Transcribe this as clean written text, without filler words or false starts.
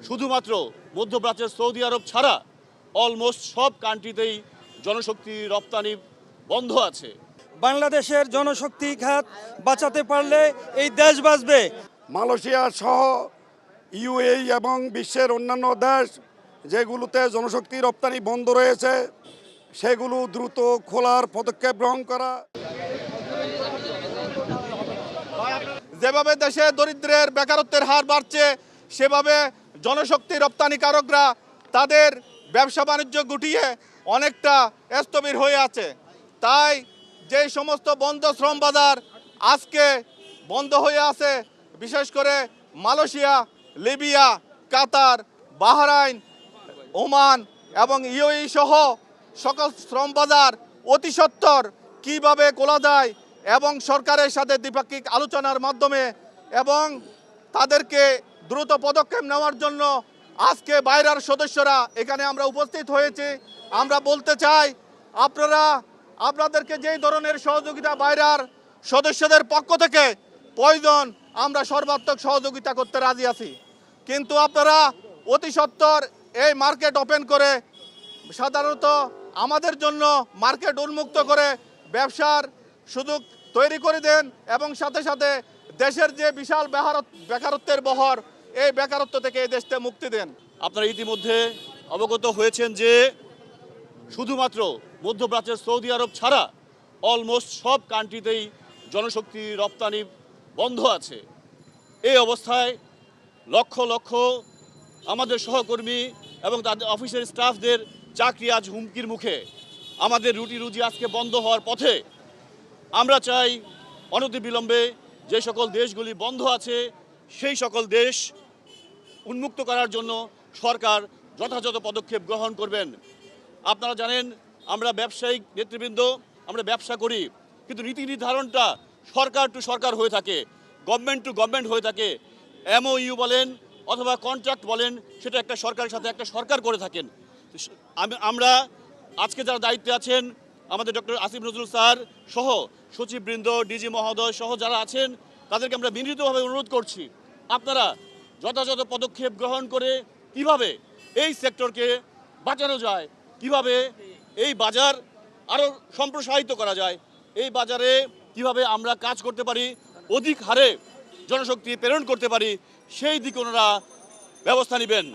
শুধুমাত্র মধ্যপ্রাচ্যের সৌদি আরব ছাড়া অলমোস্ট সব কান্ট্রিতেই জনশক্তি রপ্তানি বন্ধ আছে। বাংলাদেশের জনশক্তি খাত বাঁচাতে পারলে এই দেশ বাঁচবে। মালয়েশিয়া সহ ইউএই এবং বিশ্বের অন্যান্য দেশ যেগুলোতে জনশক্তি রপ্তানি বন্ধ রয়েছে সেগুলো দ্রুত খোলার পদক্ষেপ গ্রহণ করা। যেভাবে দেশে দরিদ্রের বেকারত্বের হার বাড়ছে সেভাবে জনশক্তি রপ্তানিকারকরা তাদের ব্যবসা বাণিজ্য গুটিয়ে অনেকটা স্থবির হয়ে আছে। তাই যে সমস্ত বন্ধ শ্রম বাজার আজকে বন্ধ হয়ে আছে, বিশেষ করে মালয়েশিয়া, লিবিয়া, কাতার, বাহরাইন, ওমান এবং ইউএই সহ সকল শ্রম বাজার অতি সত্বর কীভাবে খোলা যায় এবং সরকারের সাথে দ্বিপাক্ষিক আলোচনার মাধ্যমে এবং তাদেরকে দ্রুত পদক্ষেপ নেওয়ার জন্য আজকে বাইরের সদস্যরা এখানে আমরা উপস্থিত হয়েছি। আমরা বলতে চাই আপনাদেরকে যেই ধরনের সহযোগিতা বাইরের সদস্যদের পক্ষ থেকে প্রয়োজন আমরা সর্বাত্মক সহযোগিতা করতে রাজি আছি, কিন্তু আপনারা অতি সত্বর এই মার্কেট ওপেন করে সাধারণত আমাদের জন্য মার্কেট উন্মুক্ত করে ব্যবসার সুযোগ তৈরি করে দেন এবং সাথে সাথে দেশের যে বিশাল বেকারত্বের বহর এই বেকারত্ব থেকে এই দেশকে মুক্তি দেন। আপনারা ইতিমধ্যে অবগত হয়েছেন যে শুধুমাত্র মধ্যপ্রাচ্যের সৌদি আরব ছাড়া অলমোস্ট সব কান্ট্রিতেই জনশক্তি রপ্তানি বন্ধ আছে। এই অবস্থায় লক্ষ লক্ষ আমাদের সহকর্মী এবং তাদের অফিসের স্টাফদের চাকরি আজ হুমকির মুখে। আমাদের রুটি রুজি আজকে বন্ধ হওয়ার পথে। আমরা চাই অনতিবিলম্বে যে সকল দেশগুলি বন্ধ আছে সেই সকল দেশ উন্মুক্ত করার জন্য সরকার যথাযথ পদক্ষেপ গ্রহণ করবেন। আপনারা জানেন আমরা ব্যবসায়িক নেতৃবৃন্দ, আমরা ব্যবসা করি, কিন্তু নীতি নির্ধারণটা সরকার টু সরকার হয়ে থাকে, গভর্নমেন্ট টু গভর্নমেন্ট হয়ে থাকে। এমওইউ বলেন অথবা কন্ট্রাক্ট বলেন, সেটা একটা সরকারের সাথে একটা সরকার করে থাকেন। আমরা আজকে যারা দায়িত্বে আছেন আমাদের ডক্টর আসিফ নজরুল স্যার সহ সচিববৃন্দ, ডিজি মহোদয় সহ যারা আছেন তাদেরকে আমরা বিনীতভাবে অনুরোধ করছি, আপনারা যথাযথ পদক্ষেপ গ্রহণ করে কিভাবে এই সেক্টরকে বাঁচানো যায়, কিভাবে এই বাজার আরও সম্প্রসারিত করা যায়, এই বাজারে কিভাবে আমরা কাজ করতে পারি, অধিক হারে জনশক্তি প্রেরণ করতে পারি, সেই দিকে ওনারা ব্যবস্থা নেবেন।